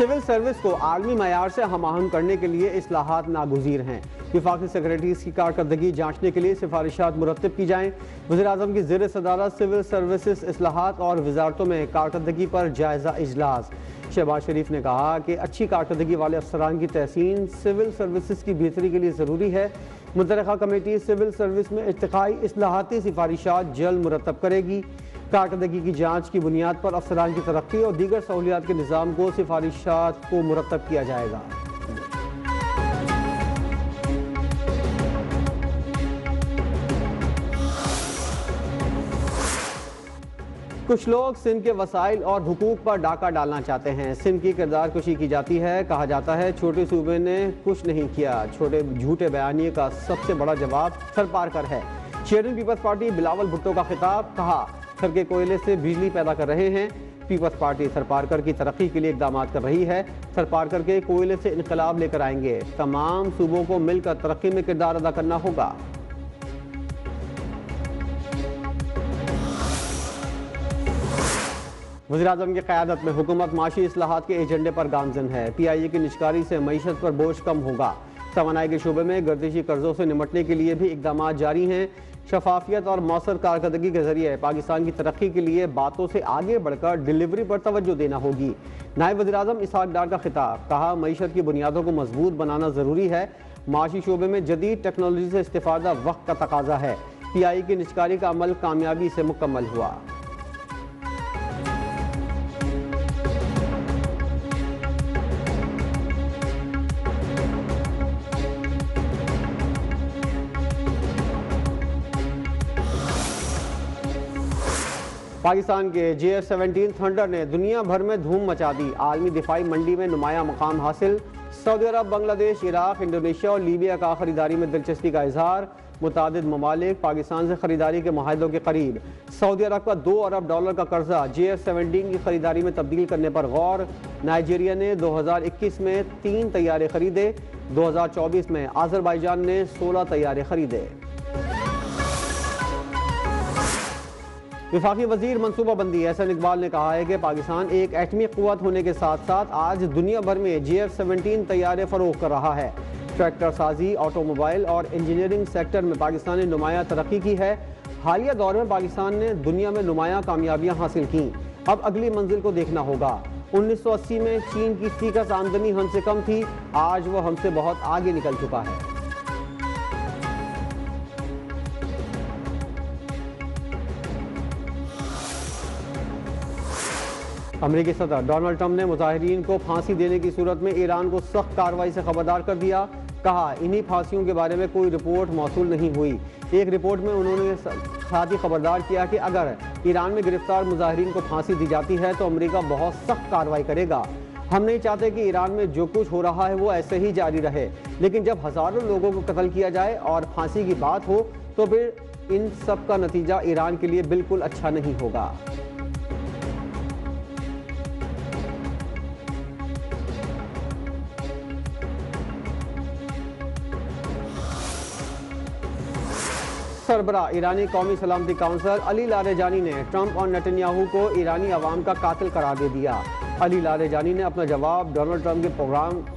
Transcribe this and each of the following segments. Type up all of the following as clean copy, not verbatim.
Civil service को आलमी मयार से हम आहंग करने के लिए इस्लाहात नागुज़ीर हैं। वफाकी सेक्रेटरीज की कारकर्दगी जांचने के लिए सिफारिशात मुरत्तब की जाएँ। वज़ीर-ए-आज़म की ज़ेर सदारत सिविल सर्विसेज इस्लाहात और वजारतों में कारकर्दगी पर जायज़ा इजलास। शहबाज शरीफ ने कहा कि अच्छी कारकर्दगी वाले अफसरान की तहसीन सिविल सर्विसेज की बेहतरी के लिए ज़रूरी है। मुतल्लिका कमेटी सिविल सर्विस में इर्तिकाई इस्लाहाती सिफारिशात जल्द मुरत्तब करेगी। कारकर्दगी की जांच की बुनियाद पर अफसरान की तरक्की और दीगर सहूलियात के निज़ाम को सिफारिशात को मुरत्तब किया जाएगा। कुछ लोग सिंध के वसाइल और हुकूक पर डाका डालना चाहते हैं। सिंध की किरदार कुशी की जाती है। कहा जाता है छोटे सूबे ने कुछ नहीं किया। छोटे झूठे बयानिए का सबसे बड़ा जवाब सरपारकर है। Chairman Peoples Party Bilawal Bhutto का खिताब। कहा थर के कोयले से बिजली पैदा कर रहे हैं। पीपल्स पार्टी सरपारकर की तरक्की के लिए इकदाम कर रही है। सरपारकर के कोयले से इनकलाब लेकर आएंगे। तमाम सूबों को मिलकर तरक्की में किरदार अदा करना होगा। वज़ीर-ए-आज़म की क़यादत में हुकूमत माशी इस्लाहात के एजेंडे पर गामज़न है। PIA की निजकारी से मईशत पर बोझ कम होगा। तवानाई के शोबे में गर्दिशी कर्जों से निमटने के लिए भी इक़दाम जारी हैं। शफाफियत और मौसर कारकर्दगी के जरिए पाकिस्तान की तरक्की के लिए बातों से आगे बढ़कर डिलीवरी पर तवज्जो देना होगी। नायब वज़ीर-ए-आज़म इसहाक डार का खिताब। कहा मईशत की बुनियादों को मजबूत बनाना ज़रूरी है। माशी शोबे में जदीद टेक्नोलॉजी से इस्तिफ़ादा वक्त का तकाजा है। PIA की निजकारी का अमल कामयाबी से मुकम्मल हुआ। पाकिस्तान के JF-17 थंडर ने दुनिया भर में धूम मचा दी। आलमी दिफाई मंडी में नुमाया मकाम हासिल। सऊदी अरब, बांग्लादेश, इराक, इंडोनेशिया और लीबिया का खरीदारी में दिलचस्पी का इजहार। मुतादिद ममालिक पाकिस्तान से खरीदारी के माहिदों के करीब। सऊदी अरब का $2 अरब का कर्जा JF-17 की खरीदारी में तब्दील करने पर गौर। नाइजीरिया ने 2021 में 3 तैयारे खरीदे। 2024 में आज़रबाईजान ने 16 तैयारे खरीदे। वफाकी वजीर मनसूबाबंदी एहसन इकबाल ने कहा है कि पाकिस्तान एक एटमी क़ुव्वत होने के साथ साथ आज दुनिया भर में JF-17 तैयारे फ़रोग़ कर रहा है। ट्रैक्टर साजी, ऑटोमोबाइल और इंजीनियरिंग सेक्टर में पाकिस्तान ने नुमाया तरक्की की है। हालिया दौर में पाकिस्तान ने दुनिया में नुमाया कामयाबियाँ हासिल की। अब अगली मंजिल को देखना होगा। 1980 में चीन की फीकस आमदनी हमसे कम थी। आज वो हमसे बहुत आगे निकल चुका है। अमेरिकी सदर डोनाल्ड ट्रंप ने मुजाहिरीन को फांसी देने की सूरत में ईरान को सख्त कार्रवाई से खबरदार कर दिया। कहा इन्हीं फांसियों के बारे में कोई रिपोर्ट मौसूल नहीं हुई। एक रिपोर्ट में उन्होंने साथ ही खबरदार किया कि अगर ईरान में गिरफ्तार मुजाहिरीन को फांसी दी जाती है तो अमेरिका बहुत सख्त कार्रवाई करेगा। हम नहीं चाहते कि ईरान में जो कुछ हो रहा है वो ऐसे ही जारी रहे, लेकिन जब हज़ारों लोगों को कत्ल किया जाए और फांसी की बात हो तो फिर इन सब का नतीजा ईरान के लिए बिल्कुल अच्छा नहीं होगा। सरबरा ईरानी कौमी सलामती काउंसिल अली लारेजानी ने ट्रंप और नेतन्याहू को ईरानी अवाम का कातिल करार दे दिया। अली लारेजानी ने अपना जवाब डोनाल्ड ट्रंप के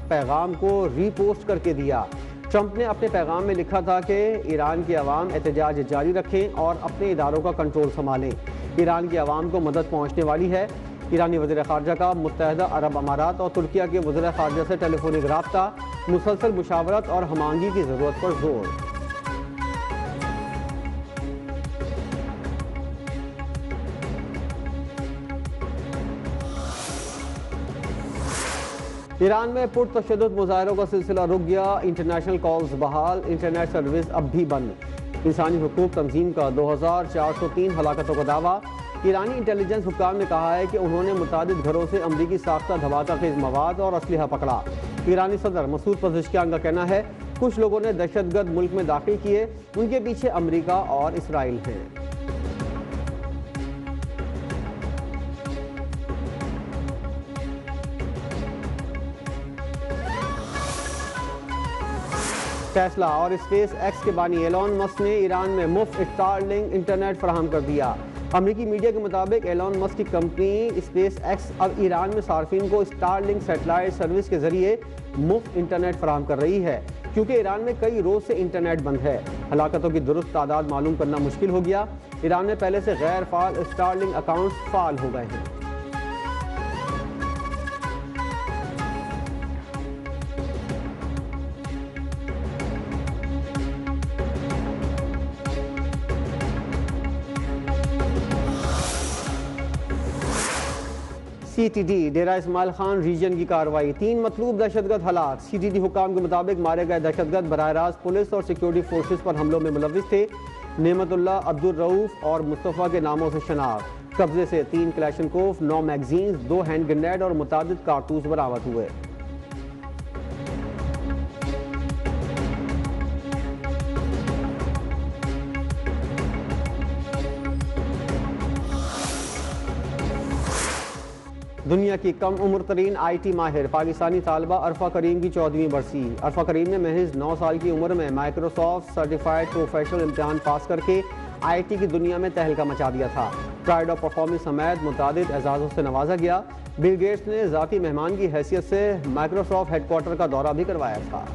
पैगाम को रीपोस्ट करके दिया। ट्रंप ने अपने पैगाम में लिखा था कि ईरान के अवाम एहतजाज जारी रखें और अपने इदारों का कंट्रोल संभालें। ईरान के अवाम को मदद पहुँचने वाली है। ईरानी वज़ीर ख़ारजा का मुत्तहदा अरब अमारात और तुर्किया के वज़ीर ख़ारजा से टेलीफोनिक रब्ता, मुसलसल मुशावरत और हमांगी की ज़रूरत पर जोर। ईरान में पुरतशद्दुद मुजाहरों का सिलसिला रुक गया। इंटरनेशनल कॉल्स बहाल, इंटरनेट सर्विस अब भी बंद। इंसानी हुकूक तंजीम का 2403 हलाकतों का दावा। ईरानी इंटेलिजेंस हुक्काम ने कहा है कि उन्होंने मुतादिद घरों से अमरीकी साख्ता धमाका खेज मवाद और असलहा पकड़ा। ईरानी सदर मसूद पज़ेश्कियान का कहना है कुछ लोगों ने दहशतगर्द मुल्क में दाखिल किए, उनके पीछे अमरीका और इसराइल हैं। टेस्ला और स्पेस एक्स के बानी एलोन मस्क ने ईरान में मुफ्त स्टारलिंक इंटरनेट फराहम कर दिया। अमेरिकी मीडिया के मुताबिक एलॉन मस्क की कंपनी स्पेस एक्स अब ईरान में सार्फिन को स्टारलिंक सैटेलाइट सर्विस के जरिए मुफ्त इंटरनेट फराहम कर रही है, क्योंकि ईरान में कई रोज से इंटरनेट बंद है। हलाकतों की दुरुस्त तादाद मालूम करना मुश्किल हो गया। ईरान में पहले से गैर फाल स्टारलिंक अकाउंट्स फाल हो गए हैं। CTD डेरा इस्माइल खान रीजन की कार्रवाई, 3 मतलूब दहशतगर्द हलाक। CTD हुकाम के मुताबिक मारे गए दहशतगर्द बराह रास्त पुलिस और सिक्योरिटी फोर्सेस पर हमलों में मुलविस थे। नेमतुल्लाह, अब्दुल रऊफ और मुस्तफ़ा के नामों से शनाख्त। कब्जे से 3 क्लैशनकोफ, 9 मैगजीन्स, 2 हैंड ग्रेनेड और मुतादिद कारतूस बरामद हुए। दुनिया की कम उम्र तरीन IT माहिर पाकिस्तानी तालबा अरफा करीम की 14वीं बरसी। अरफा करीम ने महज 9 साल की उम्र में माइक्रोसॉफ्ट सर्टिफाइड प्रोफेशनल इम्तिहान पास करके IT की दुनिया में तहलका मचा दिया था। प्राइड ऑफ परफॉर्मेंस समेत मुतादिद एजाज़ों से नवाजा गया। बिल गेट्स ने ज़ाती मेहमान की हैसियत से माइक्रोसॉफ्ट हेडक्वार्टर का दौरा भी करवाया था।